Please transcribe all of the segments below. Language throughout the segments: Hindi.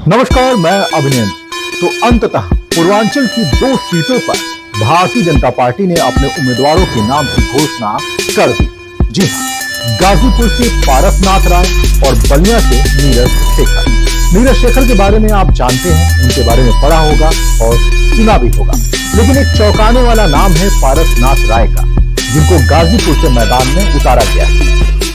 नमस्कार, मैं अभिनंदन। तो अंततः पूर्वांचल की 2 सीटों पर भारतीय जनता पार्टी ने अपने उम्मीदवारों के नाम की घोषणा कर दी। जी हां, गाजीपुर से पारसनाथ राय और बलिया से नीरज शेखर। नीरज शेखर के बारे में आप जानते हैं, उनके बारे में पढ़ा होगा और सुना भी होगा। लेकिन एक चौंकाने वाला नाम है पारसनाथ राय का, जिनको गाजीपुर से मैदान में उतारा गया है।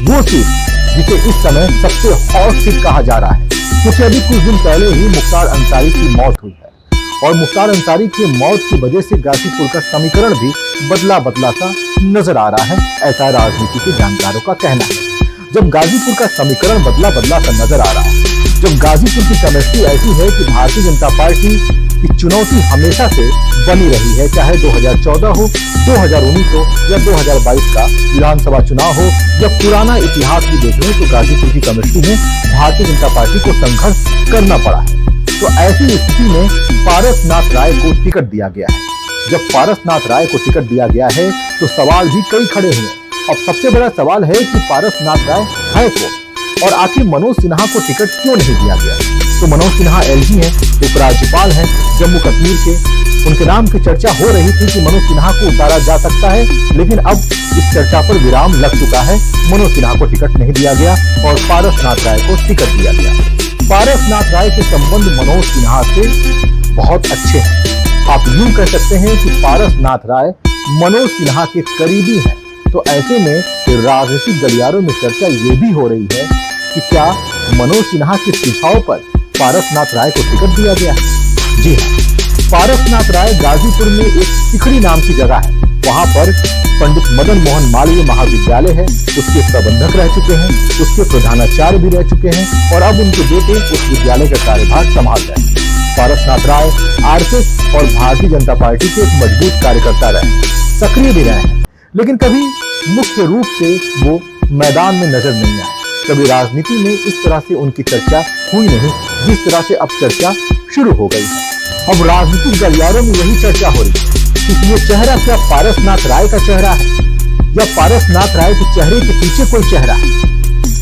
वो सीट जिसे इस समय सबसे हॉट सीट कहा जा रहा है, क्योंकि अभी कुछ दिन पहले ही मुख्तार अंसारी की मौत हुई है और मुख्तार अंसारी की मौत की वजह से गाजीपुर का समीकरण भी बदला बदला सा नजर आ रहा है, ऐसा राजनीति के जानकारों का कहना है। जब गाजीपुर का समीकरण बदला बदला सा नजर आ रहा है, जब गाजीपुर की केमिस्ट्री ऐसी है कि भारतीय जनता पार्टी की चुनौती हमेशा से बनी रही है, चाहे 2014 हो, 2019 हो या 2022 का विधानसभा चुनाव हो, जब पुराना इतिहास भी देख लें तो गाजीपुर की केमिस्ट्री में भारतीय जनता पार्टी को संघर्ष करना पड़ा है। तो ऐसी स्थिति में पारसनाथ राय को टिकट दिया गया है। जब पारसनाथ राय को टिकट दिया गया है तो सवाल भी कई खड़े हुए। अब सबसे बड़ा सवाल है कि पारसनाथ राय है कौन और आखिर मनोज सिन्हा को टिकट क्यों नहीं दिया गया। तो मनोज सिन्हा एलजी हैं, उपराज्यपाल हैं जम्मू कश्मीर के। उनके नाम की चर्चा हो रही थी कि मनोज सिन्हा को उतारा जा सकता है, लेकिन अब इस चर्चा पर विराम लग चुका है। मनोज सिन्हा को टिकट नहीं दिया गया और पारसनाथ राय को टिकट दिया गया। पारसनाथ राय के संबंध मनोज सिन्हा से बहुत अच्छे हैं। आप यूं कह सकते हैं कि पारसनाथ राय मनोज सिन्हा के करीबी हैं। तो ऐसे में राजनीतिक गलियारों में चर्चा ये भी हो रही है कि क्या मनोज सिन्हा के सुझाव पर पारसनाथ राय को टिकट दिया गया है। जी हाँ, पारसनाथ राय गाजीपुर में एक सिखड़ी नाम की जगह है। वहां पर पंडित मदन मोहन मालवीय महाविद्यालय है, उसके प्रबंधक रह चुके हैं, उसके प्रधानाचार्य भी रह चुके हैं और अब उनके बेटे उस विद्यालय का कार्यभार संभाल रहे हैं। पारसनाथ राय आरएसएस और भारतीय जनता पार्टी के एक मजबूत कार्यकर्ता रहे, सक्रिय भी रहे हैं, लेकिन कभी मुख्य रूप से वो मैदान में नजर नहीं आए। कभी राजनीति में इस तरह से उनकी चर्चा हुई नहीं जिस तरह से अब चर्चा शुरू हो गई है। अब राजनीतिक गलियारों में यही चर्चा हो रही है कि ये चेहरा क्या पारसनाथ राय का चेहरा है या पारसनाथ राय के चेहरे के पीछे कोई चेहरा है।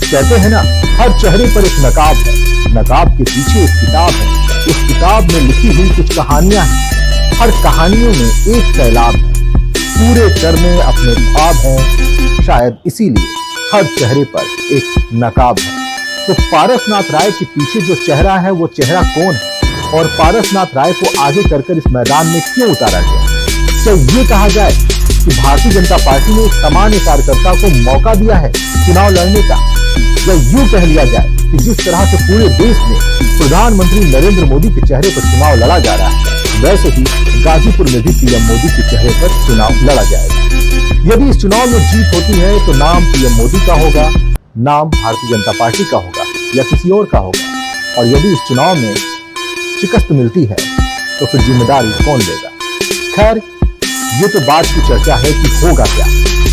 कहते हैं ना, हर चेहरे पर एक नकाब है, नकाब के पीछे एक किताब है, उस किताब में लिखी हुई कुछ कहानियां हैं, हर कहानियों में एक सैलाब है, पूरे करने अपने ख्वाब हैं, शायद इसीलिए हर चेहरे पर एक नकाब है। तो पारसनाथ राय के पीछे जो चेहरा है वो चेहरा कौन है और पारसनाथ राय को आगे कर इस मैदान में क्यों उतारा गया। तो ये कहा जाए कि भारतीय जनता पार्टी ने एक सामान्य कार्यकर्ता को मौका दिया है चुनाव लड़ने का, या यूं कह लिया जाए कि जिस तरह से पूरे देश में प्रधानमंत्री नरेंद्र मोदी के चेहरे पर चुनाव लड़ा जा रहा है, वैसे ही गाजीपुर में भी पीएम मोदी के चेहरे पर चुनाव लड़ा जाएगा। यदि इस चुनाव में जीत होती है तो नाम पीएम मोदी का होगा, नाम भारतीय जनता पार्टी का होगा या किसी और का होगा। और यदि इस चुनाव में शिकस्त मिलती है तो फिर जिम्मेदारी कौन लेगा। खैर, ये तो बात की चर्चा है कि होगा क्या,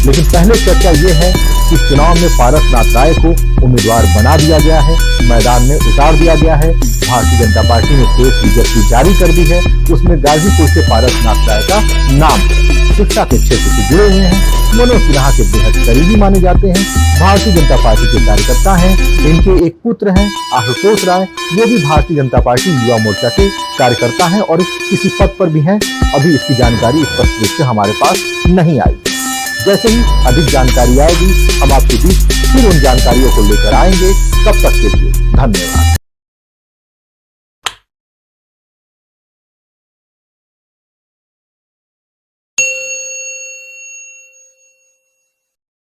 लेकिन पहले चर्चा ये है कि इस चुनाव में पारसनाथ राय को उम्मीदवार बना दिया गया है, मैदान में उतार दिया गया है। भारतीय जनता पार्टी ने प्रेस विज्ञप्ति जारी कर दी है, उसमें गाजीपुर से पारसनाथ राय का नाम है। शिक्षा के क्षेत्र से जुड़े हुए हैं, मनोज सिन्हा के बेहद करीबी माने जाते हैं, भारतीय जनता पार्टी के कार्यकर्ता हैं। इनके एक पुत्र हैं आशुतोष राय, वो भी भारतीय जनता पार्टी युवा मोर्चा के कार्यकर्ता हैं और किसी पद पर भी हैं। अभी इसकी जानकारी स्पष्ट रूप से हमारे पास नहीं आई। जैसे ही अधिक जानकारी आएगी हम आपके बीच फिर उन जानकारियों को लेकर आएंगे। तब तक के लिए धन्यवाद।